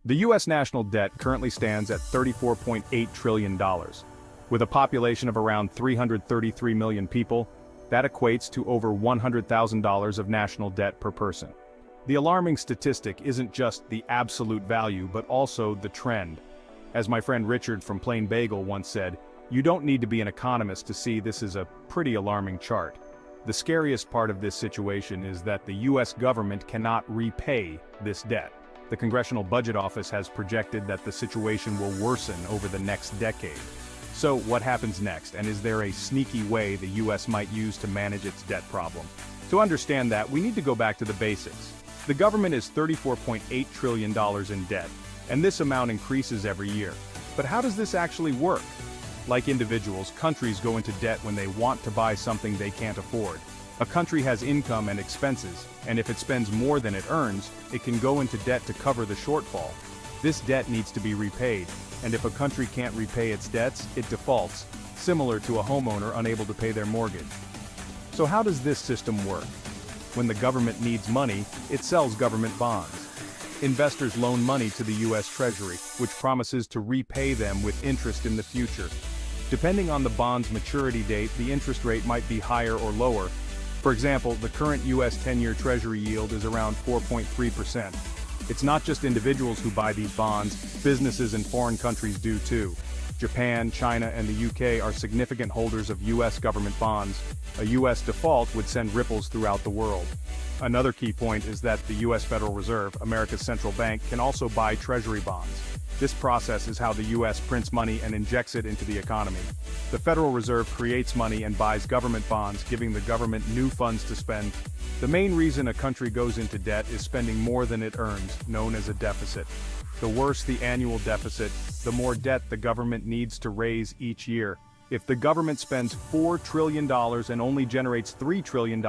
The U.S. national debt currently stands at $34.8 trillion. With a population of around 333 million people, that equates to over $100,000 of national debt per person. The alarming statistic isn't just the absolute value but also the trend. As my friend Richard from Plain Bagel once said, you don't need to be an economist to see this is a pretty alarming chart. The scariest part of this situation is that the U.S. government cannot repay this debt. The Congressional Budget Office has projected that the situation will worsen over the next decade. So what happens next, and is there a sneaky way the U.S. might use to manage its debt problem? To understand that, we need to go back to the basics. The government is $34.8 trillion in debt, and this amount increases every year. But how does this actually work? Like individuals, countries go into debt when they want to buy something they can't afford. A country has income and expenses, and if it spends more than it earns, it can go into debt to cover the shortfall. This debt needs to be repaid, and if a country can't repay its debts, it defaults, similar to a homeowner unable to pay their mortgage. So how does this system work? When the government needs money, it sells government bonds. Investors loan money to the U.S. Treasury, which promises to repay them with interest in the future. Depending on the bond's maturity date, the interest rate might be higher or lower. For example, the current U.S. 10-year Treasury yield is around 4.3%. It's not just individuals who buy these bonds, businesses in foreign countries do too. Japan, China, and the UK are significant holders of U.S. government bonds. A U.S. default would send ripples throughout the world. Another key point is that the U.S. Federal Reserve, America's central bank, can also buy Treasury bonds. This process is how the U.S. prints money and injects it into the economy. The Federal Reserve creates money and buys government bonds, giving the government new funds to spend. The main reason a country goes into debt is spending more than it earns, known as a deficit. The worse the annual deficit, the more debt the government needs to raise each year. If the government spends $4 trillion and only generates $3 trillion,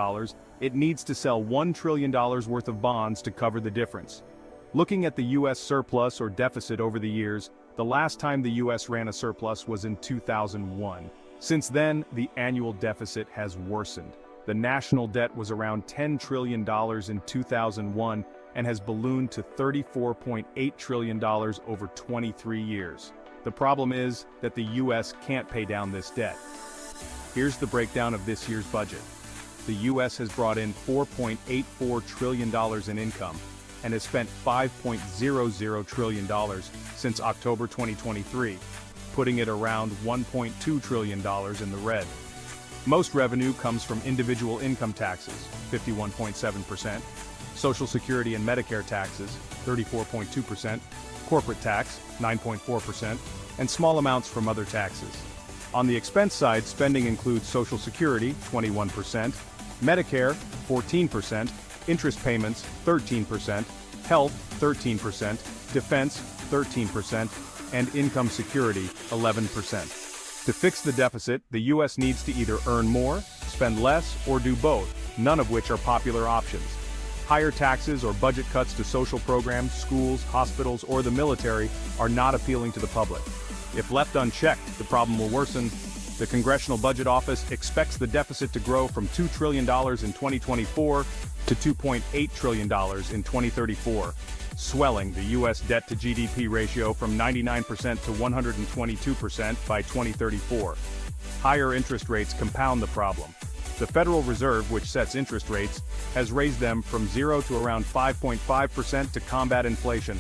it needs to sell $1 trillion worth of bonds to cover the difference. Looking at the U.S. surplus or deficit over the years, the last time the U.S. ran a surplus was in 2001. Since then, the annual deficit has worsened. The national debt was around $10 trillion in 2001 and has ballooned to $34.8 trillion over 23 years. The problem is that the U.S. can't pay down this debt. Here's the breakdown of this year's budget. The U.S. has brought in $4.84 trillion in income and has spent $5.00 trillion since October 2023, putting it around $1.2 trillion in the red. Most revenue comes from individual income taxes, 51.7%, Social Security and Medicare taxes, 34.2%, corporate tax, 9.4%, and small amounts from other taxes. On the expense side, spending includes Social Security, 21%, Medicare, 14%, interest payments, 13%, health, 13%, defense, 13%, and income security, 11%. To fix the deficit, the U.S. needs to either earn more, spend less, or do both, none of which are popular options. Higher taxes or budget cuts to social programs, schools, hospitals, or the military are not appealing to the public. If left unchecked, the problem will worsen. The Congressional Budget Office expects the deficit to grow from $2 trillion in 2024 to $2.8 trillion in 2034, swelling the U.S. debt to GDP ratio from 99% to 122% by 2034. Higher interest rates compound the problem. The Federal Reserve, which sets interest rates, has raised them from 0 to around 5.5% to combat inflation.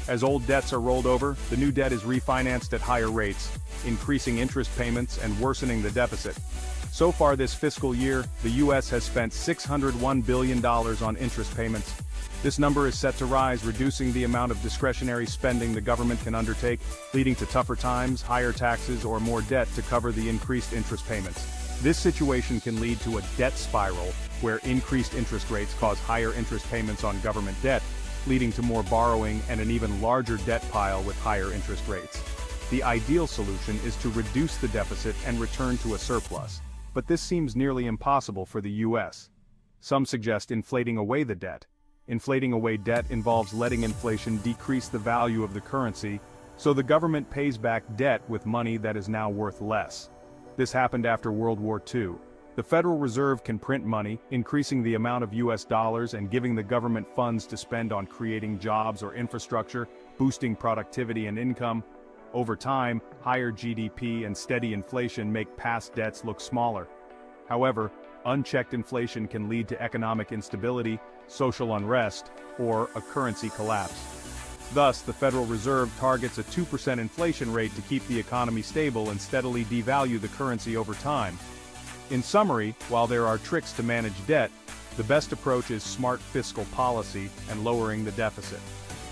As old debts are rolled over, the new debt is refinanced at higher rates, increasing interest payments and worsening the deficit. So far this fiscal year, the U.S. has spent $601 billion on interest payments. This number is set to rise, reducing the amount of discretionary spending the government can undertake, leading to tougher times, higher taxes, or more debt to cover the increased interest payments. This situation can lead to a debt spiral, where increased interest rates cause higher interest payments on government debt, leading to more borrowing and an even larger debt pile with higher interest rates. The ideal solution is to reduce the deficit and return to a surplus, but this seems nearly impossible for the U.S. Some suggest inflating away the debt. Inflating away debt involves letting inflation decrease the value of the currency, so the government pays back debt with money that is now worth less. This happened after World War II. The Federal Reserve can print money, increasing the amount of U.S. dollars and giving the government funds to spend on creating jobs or infrastructure, boosting productivity and income. Over time, higher GDP and steady inflation make past debts look smaller. However, unchecked inflation can lead to economic instability, social unrest, or a currency collapse. Thus, the Federal Reserve targets a 2% inflation rate to keep the economy stable and steadily devalue the currency over time. In summary, while there are tricks to manage debt, the best approach is smart fiscal policy and lowering the deficit.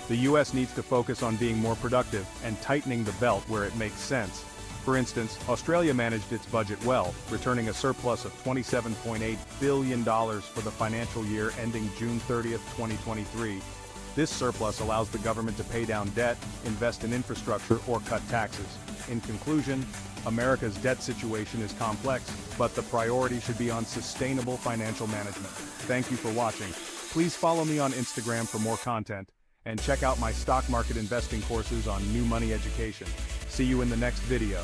The US needs to focus on being more productive and tightening the belt where it makes sense. For instance, Australia managed its budget well, returning a surplus of $27.8 billion for the financial year ending June 30, 2023. This surplus allows the government to pay down debt, invest in infrastructure, or cut taxes. In conclusion, America's debt situation is complex, but the priority should be on sustainable financial management. Thank you for watching. Please follow me on Instagram for more content, and check out my stock market investing courses on new money education. See you in the next video.